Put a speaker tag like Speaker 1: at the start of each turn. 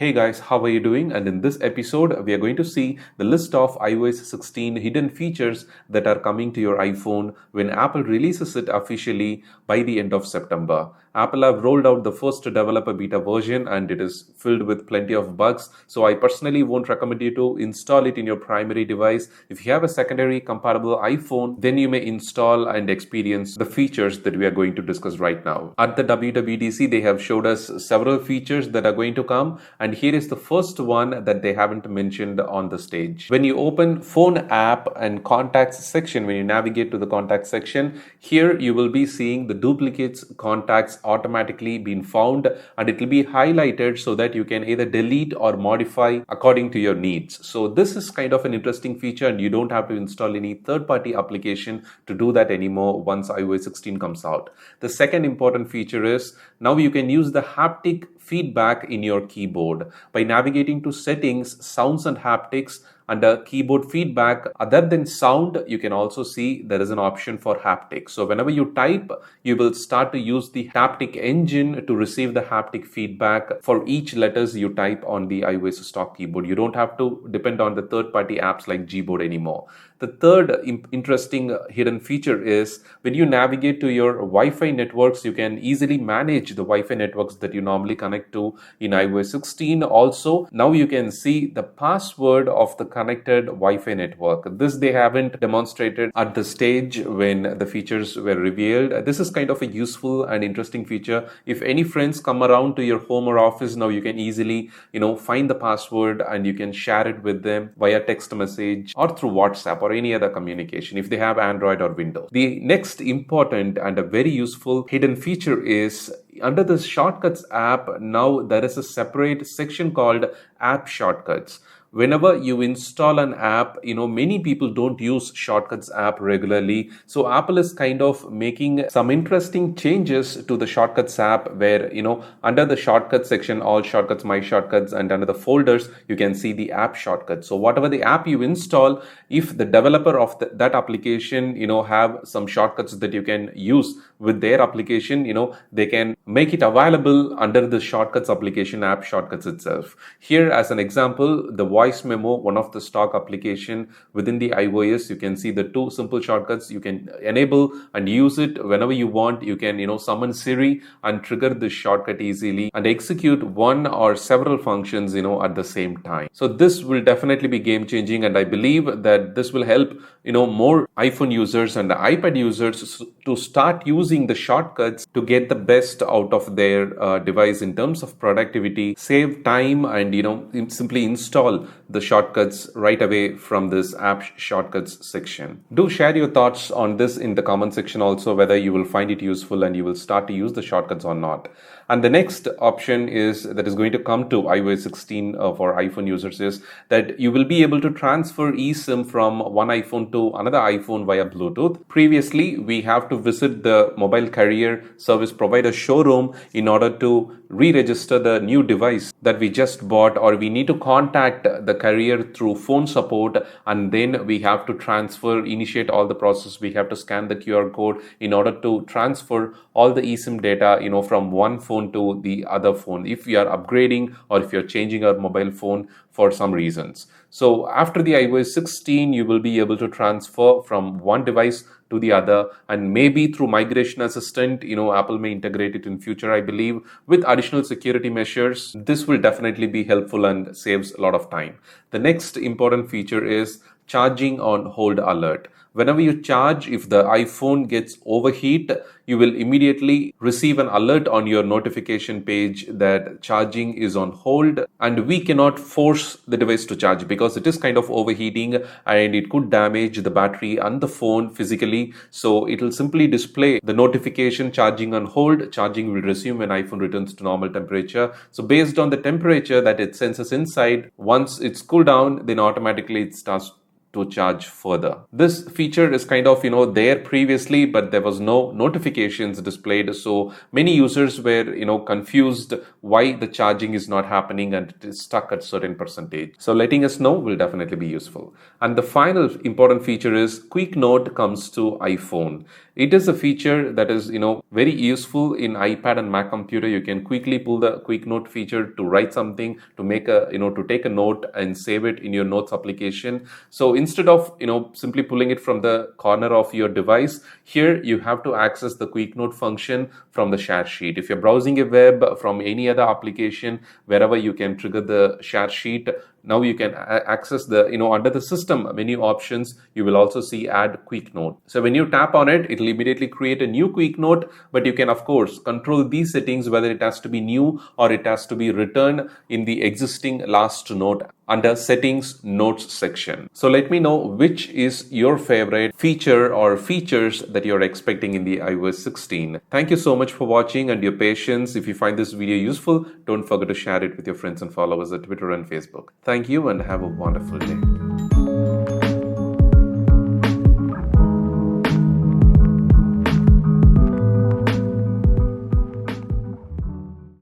Speaker 1: Hey guys, how are you doing? And in this episode, we are going to see the list of iOS 16 hidden features that are coming to your iPhone when Apple releases it officially by the end of September. Apple have rolled out the first developer beta version and it is filled with plenty of bugs. So I personally won't recommend you to install it in your primary device. If you have a secondary compatible iPhone, then you may install and experience the features that we are going to discuss right now. At the WWDC, they have showed us several features that are going to come. And here is the first one that they haven't mentioned on the stage. When you open Phone app and Contacts section, when you navigate to the Contacts section, here you will be seeing the duplicates contacts automatically being found, and it will be highlighted so that you can either delete or modify according to your needs. So this is kind of an interesting feature, and you don't have to install any third-party application to do that anymore once iOS 16 comes out. The second important feature is now you can use the haptic feedback in your keyboard. By navigating to settings, sounds and haptics, under keyboard feedback, other than sound, you can also see there is an option for haptic. So whenever you type, you will start to use the haptic engine to receive the haptic feedback for each letters you type on the iOS stock keyboard. You don't have to depend on the third-party apps like Gboard anymore. The third interesting hidden feature is when you navigate to your Wi-Fi networks, you can easily manage the Wi-Fi networks that you normally connect to in iOS 16. Also, now you can see the password of the connected Wi-Fi network. This they haven't demonstrated at the stage when the features were revealed. This is kind of a useful and interesting feature. If any friends come around to your home or office, now you can easily, find the password and you can share it with them via text message or through WhatsApp or any other communication if they have Android or Windows. The next important and a very useful hidden feature is under the Shortcuts app, now there is a separate section called App Shortcuts. Whenever you install an app, many people don't use Shortcuts app regularly. So Apple is kind of making some interesting changes to the Shortcuts app where, under the Shortcuts section, all shortcuts, my shortcuts, and under the folders, you can see the app shortcuts. So whatever the app you install, if the developer of that application, have some shortcuts that you can use with their application, they can make it available under the Shortcuts application app shortcuts itself. Here, as an example, the Voice Memo, one of the stock application within the iOS, you can see the two simple shortcuts. You can enable and use it whenever you want. You can, summon Siri and trigger this shortcut easily and execute one or several functions, at the same time. So this will definitely be game changing, and I believe that this will help, more iPhone users and the iPad users to start using the shortcuts to get the best out of their device in terms of productivity, save time, and simply install the shortcuts right away from this app shortcuts section. Do share your thoughts on this in the comment section also, whether you will find it useful and you will start to use the shortcuts or not. And the next option that is going to come to iOS 16 for iPhone users is that you will be able to transfer eSIM from one iPhone to another iPhone via Bluetooth. Previously, we have to visit the mobile carrier service provider showroom in order to re-register the new device that we just bought, or we need to contact the carrier through phone support, and then we have to initiate all the process. We have to scan the QR code in order to transfer all the eSIM data, from one phone to the other phone if we are upgrading or if you're changing our mobile phone for some reasons. So after the iOS 16, you will be able to transfer from one device to the other, and maybe through Migration Assistant, Apple may integrate it in future, I believe, with additional security measures. This will definitely be helpful and saves a lot of time. The next important feature is charging on hold alert. Whenever you charge, if the iPhone gets overheat, you will immediately receive an alert on your notification page that charging is on hold, and we cannot force the device to charge because it is kind of overheating and it could damage the battery and the phone physically. So it will simply display the notification charging on hold. Charging will resume when iPhone returns to normal temperature. So based on the temperature that it senses inside, once it's cooled down, then automatically it starts to charge further. This feature is kind of, there previously, but there was no notifications displayed. So many users were, confused why the charging is not happening and it is stuck at certain percentage. So letting us know will definitely be useful. And the final important feature is Quick Note comes to iPhone. It is a feature that is, very useful in iPad and Mac computer. You can quickly pull the Quick Note feature to write something, to make a, to take a note and save it in your notes application. So instead of, simply pulling it from the corner of your device, here you have to access the Quick Note function from the share sheet. If you're browsing a web from any other application, wherever you can trigger the share sheet, now you can access the, under the system menu options, you will also see add quick note. So when you tap on it, it will immediately create a new quick note, but you can of course control these settings, whether it has to be new or it has to be returned in the existing last note under settings notes section. So let me know which is your favorite feature or features that you're expecting in the iOS 16. Thank you so much for watching and your patience. If you find this video useful, don't forget to share it with your friends and followers at Twitter and Facebook. Thank you and have a wonderful day.